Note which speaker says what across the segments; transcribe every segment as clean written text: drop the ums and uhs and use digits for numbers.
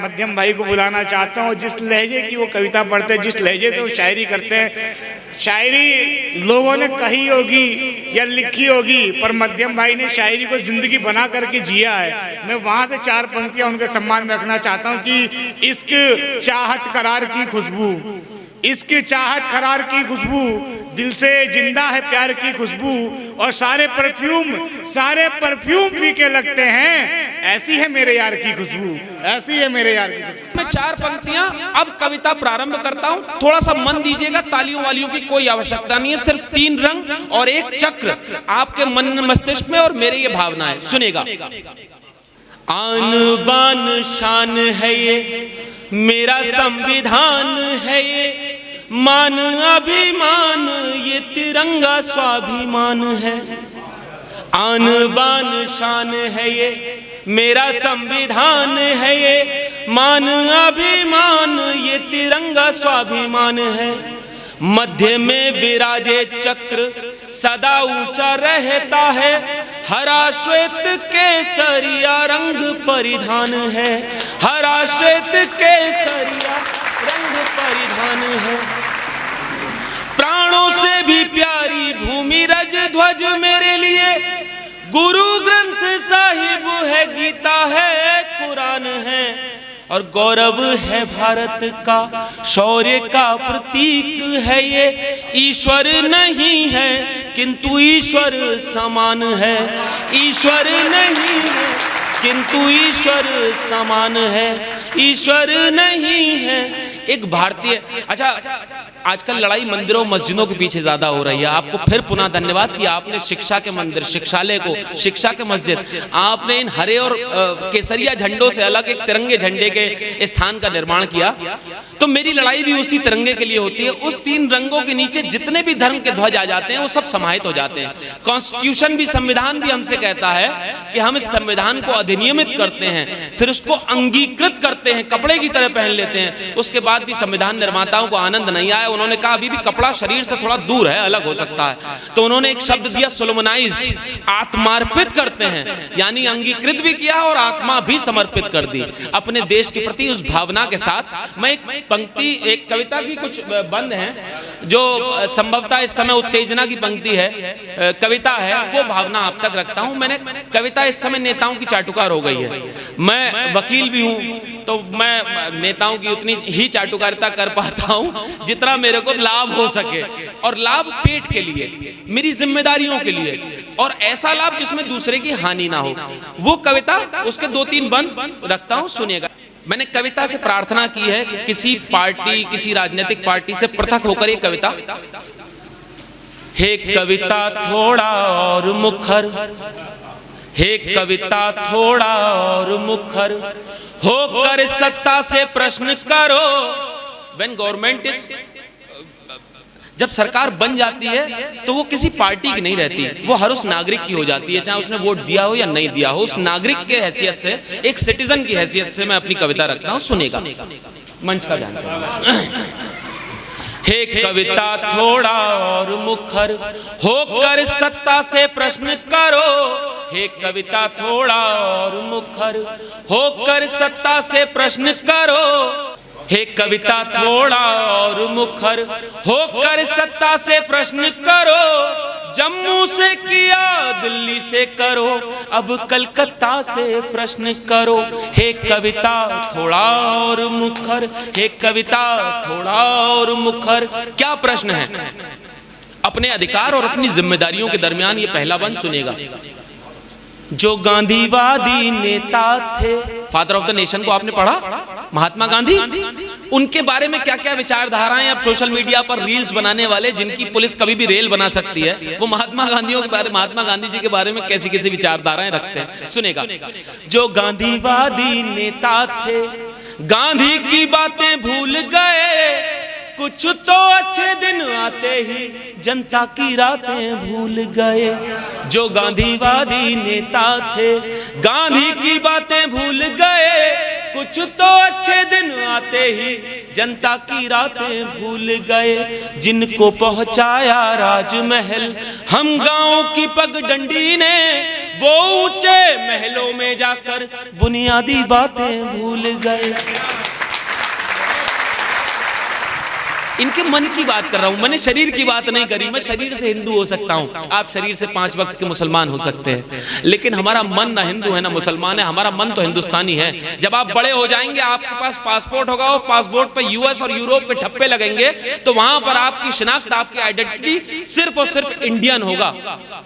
Speaker 1: मध्यम भाई को बुलाना चाहता हूँ। जिस लहजे की वो कविता पढ़ते हैं, जिस लहजे से वो शायरी करते हैं, शायरी लोगों ने कही होगी या लिखी होगी, पर मध्यम भाई ने शायरी को जिंदगी बना करके जिया है। मैं वहाँ से चार पंक्तियाँ उनके सम्मान में रखना चाहता हूँ कि इश्क चाहत करार की खुशबू, इश्क चाहत करार की खुशबू, दिल से जिंदा है प्यार की खुशबू, और सारे परफ्यूम फीके लगते हैं, ऐसी है मेरे यार की खुशबू, ऐसी है मेरे यार की खुशबू।
Speaker 2: मैं चार पंक्तियां अब कविता प्रारंभ करता हूं, थोड़ा सा मन दीजिएगा, तालियों वालियों की कोई आवश्यकता नहीं है, सिर्फ 3 रंग और एक चक्र आपके मन मस्तिष्क में और मेरे ये भावना है, सुनेगा। आन बान शान है ये मेरा संविधान है, ये मान अभिमान ये तिरंगा स्वाभिमान है। आन बान शान है ये मेरा संविधान है, ये मान अभिमान ये तिरंगा स्वाभिमान है। मध्य में विराजे चक्र सदा ऊंचा रहता है, हरा श्वेत केसरिया रंग परिधान है, हरा श्वेत केसरिया रंग परिधान है। प्राणों से भी प्यारी भूमि रज ध्वज मेरे लिए, गुरु ग्रंथ साहिब है, गीता है, कुरान है, और गौरव है भारत का, शौर्य का प्रतीक है ये। ईश्वर नहीं है किंतु ईश्वर समान है, ईश्वर नहीं है किंतु ईश्वर समान है, ईश्वर नहीं है। एक भारतीय, अच्छा आजकल लड़ाई मंदिरों मस्जिदों के पीछे ज्यादा हो रही है। आपको फिर पुनः धन्यवाद कि आपने शिक्षा के मंदिर, शिक्षालय को, शिक्षा के मस्जिद, आपने इन हरे और केसरिया झंडों से अलग एक तिरंगे झंडे के स्थान का निर्माण किया। तो मेरी लड़ाई भी उसी तिरंगे के लिए होती है। उस 3 रंगों के नीचे जितने भी धर्म के ध्वज आ जाते हैं वो सब समाहित हो जाते हैं। कॉन्स्टिट्यूशन भी, संविधान भी हमसे कहता है कि हम इस संविधान को अधिनियमित करते हैं, फिर उसको अंगीकृत करते हैं, कपड़े की तरह पहन लेते हैं। उसके बाद भी संविधान निर्माताओं को आनंद नहीं आया, उन्होंने कहा अभी भी कपड़ा शरीर से थोड़ा दूर है, अलग हो सकता है, तो उन्होंने एक शब्द दिया सोलोमनाइज्ड, आत्मार्पित करते हैं, यानी अंगीकृत भी किया और आत्मा भी समर्पित कर दी अपने देश के प्रति। उस भावना के साथ मैं एक पंक्ति, एक कविता की कुछ बंद हैं जो संभवतः इस समय उत्तेजना की पंक्ति है, कविता है, वो भावना आप तक रखता हूं। मैंने कविता इस समय नेताओं की चाटुकार हो गई है, मैं वकील भी हूं तो मैं नेताओं की उतनी ही चाटुकारिता कर पाता हूं जितना मेरे को लाभ हो सके, और लाभ पेट के लिए, मेरी जिम्मेदारियों के लिए, और ऐसा लाभ जिसमें दूसरे की हानि ना हो। वो कविता, उसके 2-3 बंद रखता हूं, सुनिएगा। मैंने कविता से प्रार्थना की है किसी पार्टी, किसी राजनीतिक पार्टी से पृथक होकर ये कविता, हे कविता थोड़ा और मुखर, हे कविता थोड़ा और मुखर, होकर सत्ता से प्रश्न करो। When government is, जब सरकार बन जाती है तो वो किसी पार्टी की नहीं रहती, वो हर उस नागरिक की हो जाती है, चाहे उसने वोट दिया हो या नहीं दिया हो। उस नागरिक के हैसियत से, एक सिटीजन की हैसियत से मैं अपनी कविता रखता हूँ, सुनेगा। मंच का ध्यान। हे कविता थोड़ा और मुखर, होकर सत्ता से प्रश्न करो, हे कविता थोड़ा और मुखर, होकर सत्ता से प्रश्न करो, हे कविता थोड़ा और मुखर, होकर सत्ता से प्रश्न करो। जम्मू से किया दिल्ली से करो, अब कलकत्ता से प्रश्न करो। हे कविता थोड़ा और मुखर, हे कविता थोड़ा और मुखर। क्या प्रश्न है? अपने अधिकार और अपनी जिम्मेदारियों के दरमियान ये पहला बंद सुनेगा। जो गांधीवादी नेता थे, फादर ऑफ द नेशन को आपने पढ़ा, महात्मा गांधी, उनके बारे में क्या क्या विचारधाराएं अब सोशल मीडिया पर रील्स बनाने वाले, जिनकी पुलिस कभी भी रेल बना सकती है, वो महात्मा गांधियों के बारे, महात्मा गांधी जी के बारे में कैसी कैसी विचारधाराएं रखते हैं, सुनेगा। जो गांधीवादी नेता थे, गांधी की बातें भूल गए, कुछ तो अच्छे दिन आते ही जनता की रातें भूल गए। जो गांधीवादी नेता थे गांधी की बातें भूल गए। कुछ तो अच्छे दिन आते ही जनता की रातें भूल गए। जिनको पहुंचाया राजमहल हम गांव की पगडंडी ने, वो ऊंचे महलों में जाकर बुनियादी बातें भूल गए। इनके मन की बात कर रहा हूं, मैंने शरीर की बात नहीं करी। मैं शरीर से हिंदू हो सकता हूं, आप शरीर से 5 वक्त के मुसलमान हो सकते हैं, लेकिन हमारा मन ना हिंदू है ना मुसलमान है, हमारा मन तो हिंदुस्तानी है। जब आप बड़े हो जाएंगे, आपके पास पासपोर्ट होगा, और पासपोर्ट पे यूएस और यूरोप के ठप्पे लगेंगे, तो वहां पर आपकी शिनाख्त, आपकी आइडेंटिटी सिर्फ और सिर्फ इंडियन होगा,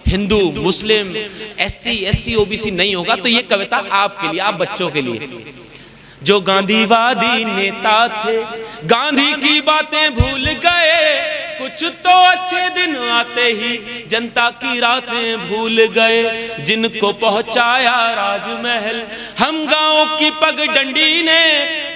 Speaker 2: हिंदू, मुस्लिम, SC, ST, OBC नहीं होगा। तो ये कविता आपके लिए, आप बच्चों के लिए। जो गांधीवादी नेता थे गांधी की बातें भूल गए। कुछ तो अच्छे दिन आते ही जनता की रातें भूल गए। जिनको पहुंचाया राजमहल हम गांव की पगडंडी ने,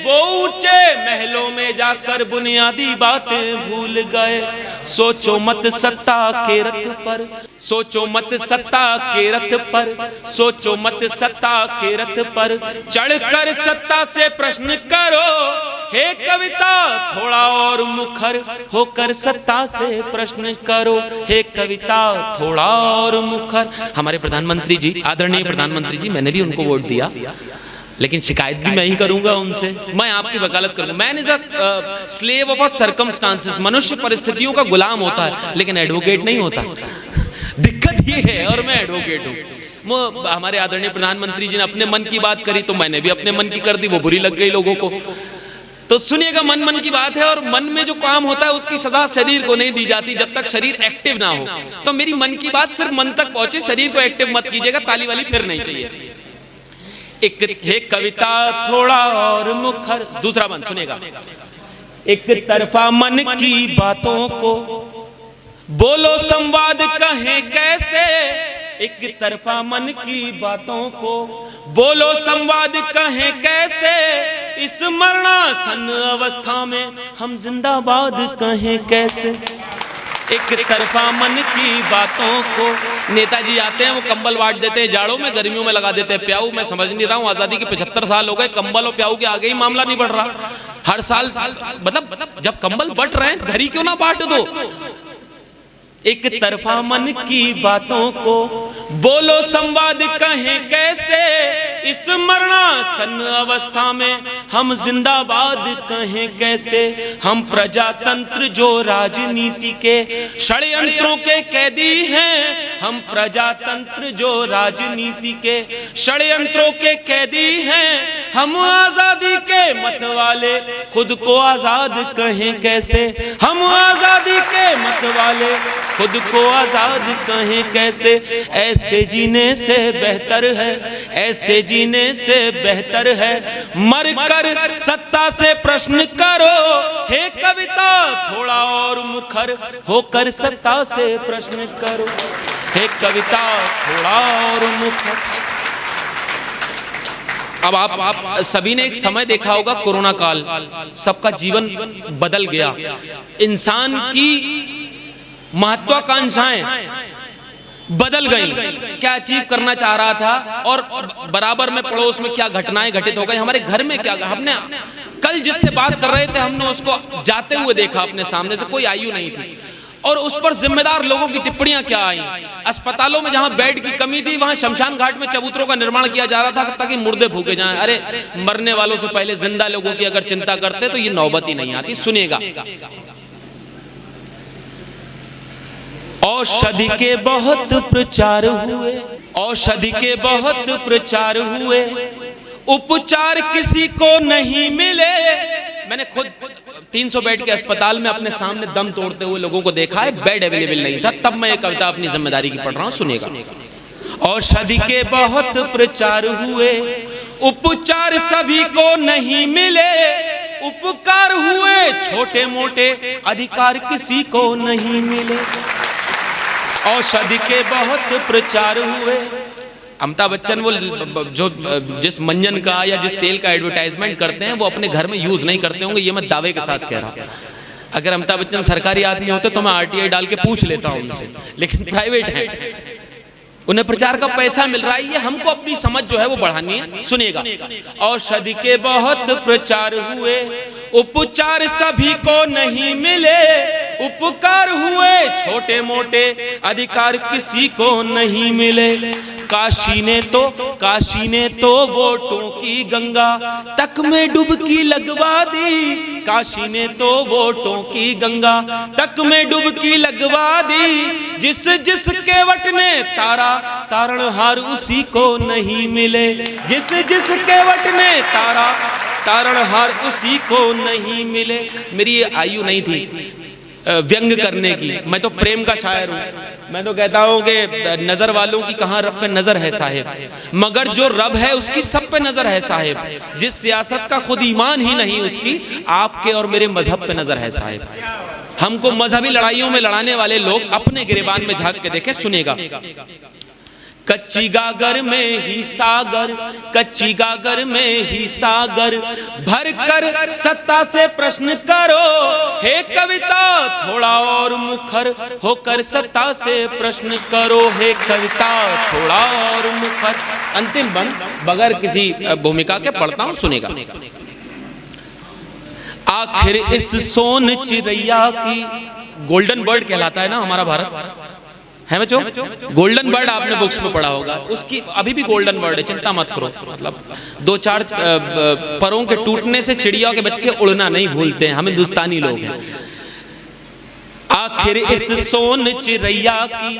Speaker 2: वो ऊंचे महलों में जाकर बुनियादी बातें भूल गए। सोचो मत सत्ता के रथ पर, सोचो मत सत्ता के रथ पर, सोचो मत सत्ता के रथ पर चढ़कर सत्ता से प्रश्न करो। हे कविता थोड़ा और मुखर होकर सत्ता से प्रश्न करो। हे कविता थोड़ा और मुखर। हमारे प्रधानमंत्री जी, आदरणीय प्रधानमंत्री जी, मैंने भी उनको वोट दिया, लेकिन शिकायत भी मैं ही करूंगा उनसे। मैं आपकी वकालत करूंगा। Man is a slave of circumstances. मनुष्य परिस्थितियों का गुलाम होता है, लेकिन एडवोकेट नहीं होता। दिक्कत ये है, और मैं एडवोकेट हूँ। हमारे आदरणीय प्रधानमंत्री जी ने अपने मन की बात करी, तो मैंने भी अपने मन की कर दी, वो बुरी लग गई लोगों को। तो सुनिएगा, मन मन की बात है, और मन में जो काम होता है उसकी सदा शरीर को नहीं दी जाती जब तक शरीर एक्टिव ना हो। तो मेरी मन की बात सिर्फ मन तक पहुंचे, शरीर को एक्टिव मत कीजिएगा, ताली वाली फिर नहीं चाहिए। एक कविता थोड़ा और मुखर। दूसरा बंद सुनेगा। एक तरफा मन की बातों को बोलो संवाद कहें कैसे। एक तरफा मन की बातों को बोलो संवाद कहें कैसे। इस मरणासन अवस्था में हम जिंदाबाद कहें कैसे। एक तरफा मन की बातों को, नेताजी आते हैं, वो कंबल बांट देते हैं, जाड़ों में गर्मियों में लगा देते हैं प्याऊ। मैं समझ नहीं रहा हूँ, आजादी के 75 साल हो गए, कंबल और प्याऊ के आगे ही मामला नहीं बढ़ रहा। हर साल मतलब जब कंबल बट रहे हैं, घर ही क्यों ना बांट दो। एक तरफा मन की बातों को बोलो संवाद कहें कैसे। इस मरणासन अवस्था में हम जिंदाबाद कहें कैसे। हम प्रजातंत्र जो राजनीति के षड्यंत्रों के कैदी हैं। हम प्रजातंत्र जो राजनीति के षड्यंत्रों के कैदी हैं। हम आजादी के मत वाले खुद को आजाद कहें कैसे। हम आजादी के मत वाले खुद को आजाद कहें कैसे। ऐसे जीने से बेहतर है, ऐसे जीने से बेहतर है मर कर सत्ता से प्रश्न करो। हे कविता थोड़ा और मुखर होकर सत्ता से प्रश्न करो। हे कविता थोड़ा और मुखर। अब आप सभी ने एक समय देखा होगा, कोरोना काल, सबका जीवन बदल गया। इंसान की महत्वाकांक्षाएं बदल गई। क्या अचीव करना चाह रहा था और बराबर में पड़ोस में क्या घटनाएं घटित हो गई, हमारे घर में क्या। हमने कल जिससे बात कर रहे थे, हमने उसको जाते हुए देखा अपने सामने से, कोई आयु नहीं थी, और उस पर जिम्मेदार लोगों की टिप्पणियां क्या आई। अस्पतालों में जहां बेड की कमी थी, वहां शमशान घाट में चबूतरों का निर्माण किया जा रहा था ताकि मुर्दे फूके जाएं। अरे मरने वालों से पहले जिंदा लोगों की अगर चिंता करते तो ये नौबत ही नहीं आती। सुनिएगा। औषधि के बहुत प्रचार हुए, औषधि के बहुत प्रचार हुए, उपचार किसी को नहीं मिले। मैंने खुद 300 बेड के अस्पताल में अपने सामने दम तोड़ते हुए लोगों को देखा है, बेड अवेलेबल नहीं था। तब मैं ये कविता अपनी जिम्मेदारी की पढ़ रहा हूं, सुनिएगा। औषधि के बहुत प्रचार हुए, उपचार सभी को नहीं मिले। उपकार हुए छोटे मोटे, अधिकार किसी को नहीं मिले। औषधि के बहुत प्रचार हुए। अमिताभ बच्चन वो जो जिस मंजन का या जिस तेल का एडवर्टाइजमेंट करते हैं, वो अपने घर में यूज नहीं करते होंगे, ये मैं दावे के साथ कह रहा हूं। अगर अमिताभ बच्चन सरकारी आदमी होते तो मैं आरटीआई डाल के पूछ लेता हूं उनसे, लेकिन प्राइवेट है, उन्हें प्रचार का पैसा मिल रहा है। ये हमको अपनी समझ जो है वो बढ़ानी है। सुनिएगा, औषधि के बहुत प्रचार हुए, उपचार सभी को नहीं मिले, उपकार हुए छोटे मोटे, अधिकार किसी को नहीं मिले। काशी ने तो वोटों की गंगा तक में डुबकी लगवा दी, काशी ने तो वोटों की गंगा तक में डुबकी लगवा दी। जिस जिस केवट ने तारा, तारणहार उसी को नहीं मिले, जिस जिस केवट ने तारा, तारणहार उसी को नहीं मिले। मेरी ये आयु नहीं थी व्यंग करने की, मैं तो प्रेम का शायर हूँ। मैं तो कहता हूँ कि नजर वालों की कहाँ रब पे नजर है साहिब, मगर जो रब है उसकी सब पे नजर है साहिब। जिस सियासत का खुद ईमान ही नहीं उसकी आपके और मेरे मजहब पे नजर है साहिब। हमको मजहबी लड़ाइयों में लड़ाने वाले लोग अपने गिरेबान में झांक के देखें। सुनेगा, कच्ची गागर में ही सागर, कच्ची गागर में ही सागर, भर कर सत्ता से प्रश्न करो, हे कविता थोड़ा और मुखर होकर सत्ता से प्रश्न करो, हे कविता थोड़ा और मुखर। अंतिम बंद बगैर किसी भूमिका के पढ़ता हूं, सुनेगा। आखिर इस सोन चिड़ैया की, गोल्डन बर्ड कहलाता है ना हमारा भारत, है बच्चों? गोल्डन बर्ड आपने बुक्स में पढ़ा होगा, उसकी अभी भी गोल्डन बर्ड है, चिंता मत करो। मतलब 2-4 परों के टूटने से चिड़िया के बच्चे उड़ना नहीं भूलते हैं, हम हिंदुस्तानी लोग हैं। आखिर इस सोन चिड़ैया की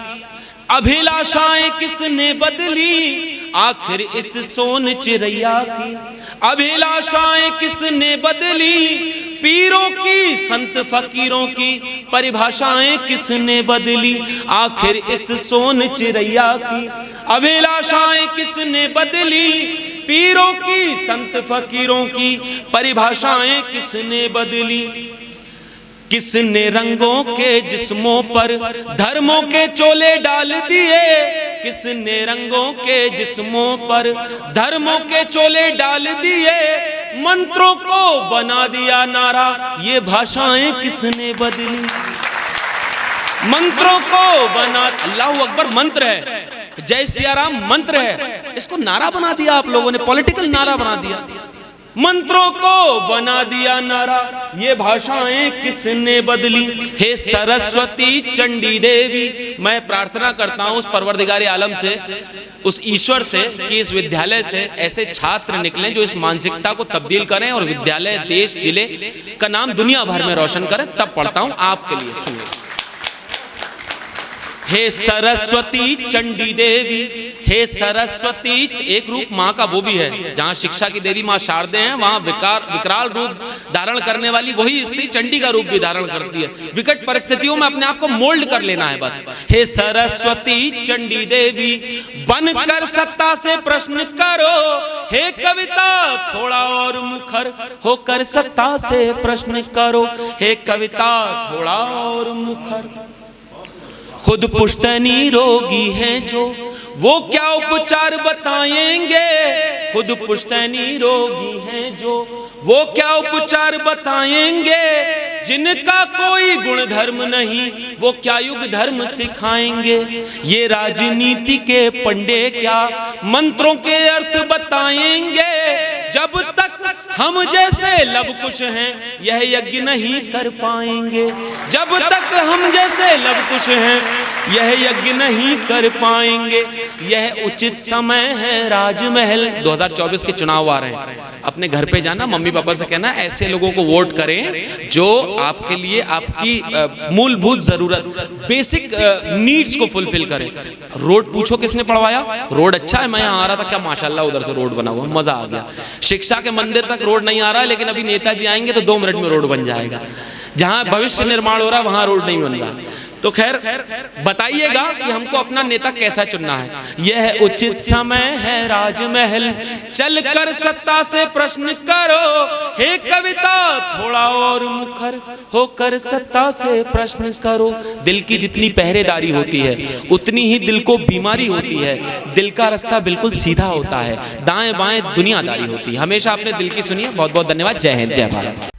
Speaker 2: अभिलाषाएं किसने बदली, आखिर इस सोन चिड़ैया की अभिलाषाएं किसने बदली, पीरों की संत फकीरों की परिभाषाएं किसने बदली, आखिर इस सोन चिड़ैया की अभिलाषाएं किसने बदली, पीरों की संत फकीरों की परिभाषाएं किसने बदली। किसने रंगों के जिस्मों पर धर्मों के चोले डाल दिए, किसने रंगों के जिस्मों पर धर्मों के चोले डाल दिए, मंत्रों को बना दिया नारा, ये भाषाएं किसने बदली। मंत्रों को बना, अल्लाहू अकबर मंत्र है, जय सिया राम मंत्र है, इसको नारा बना दिया आप लोगों ने, पॉलिटिकल नारा बना दिया। मंत्रों को बना दिया नारा, ये भाषाएं किसने बदली। हे सरस्वती चंडी देवी, मैं प्रार्थना करता हूं उस परवरदिगार आलम से, उस ईश्वर से कि इस विद्यालय से ऐसे छात्र निकलें जो इस मानसिकता को तब्दील करें और विद्यालय देश जिले का नाम दुनिया भर में रोशन करें। तब पढ़ता हूं आपके लिए, सुनिए। हे सरस्वती चंडी देवी, हे सरस्वती, एक रूप माँ का वो भी है, जहाँ शिक्षा की देवी माँ शारदे हैं वहाँ विकराल रूप धारण करने वाली वही स्त्री चंडी का रूप भी धारण करती है। विकट परिस्थितियों में अपने आप को मोल्ड कर लेना है बस। हे सरस्वती चंडी देवी, बनकर सत्ता से प्रश्न करो, हे कविता थोड़ा और मुखर होकर सत्ता से प्रश्न करो, हे कविता थोड़ा और मुखर। खुद पुश्तैनी रोगी हैं जो, वो क्या उपचार बताएंगे, खुद पुश्तैनी रोगी हैं जो, वो क्या उपचार बताएंगे, जिनका कोई गुण धर्म नहीं वो क्या युग धर्म सिखाएंगे। ये राजनीति के पंडे क्या मंत्रों के अर्थ बताएंगे, जब तक हम जैसे लवकुश हैं यह यज्ञ नहीं कर पाएंगे, जब तक हम जैसे लवकुश हैं यह यज्ञ नहीं कर पाएंगे। यह उचित समय है राजमहल, 2024 के चुनाव आ रहे हैं, अपने घर पे जाना, मम्मी पापा से कहना ऐसे लोगों को वोट करें जो आपके लिए आपकी मूलभूत जरूरत, बेसिक नीड्स को फुलफिल करें। रोड पूछो किसने पढ़वाया, रोड अच्छा है, मैं यहाँ आ रहा था, क्या माशाल्लाह उधर से रोड बना हुआ, मजा आ गया। शिक्षा के मंदिर तक रोड नहीं आ रहा है, लेकिन अभी नेताजी आएंगे तो 2 मिनट में रोड बन जाएगा। जहां भविष्य निर्माण हो रहा है वहां रोड नहीं बन रहा। तो खैर बताइएगा कि हमको अपना नेता कैसा चुनना है। यह उचित समय है राजमहल, चलकर सत्ता से प्रश्न करो, हे कविता थोड़ा और मुखर होकर सत्ता से प्रश्न करो। दिल की जितनी पहरेदारी होती है उतनी ही दिल को बीमारी होती है। दिल का रास्ता बिल्कुल सीधा होता है, दाएं बाएं दुनियादारी होती है। हमेशा अपने दिल की सुनिए। बहुत बहुत धन्यवाद। जय हिंद, जय भारत।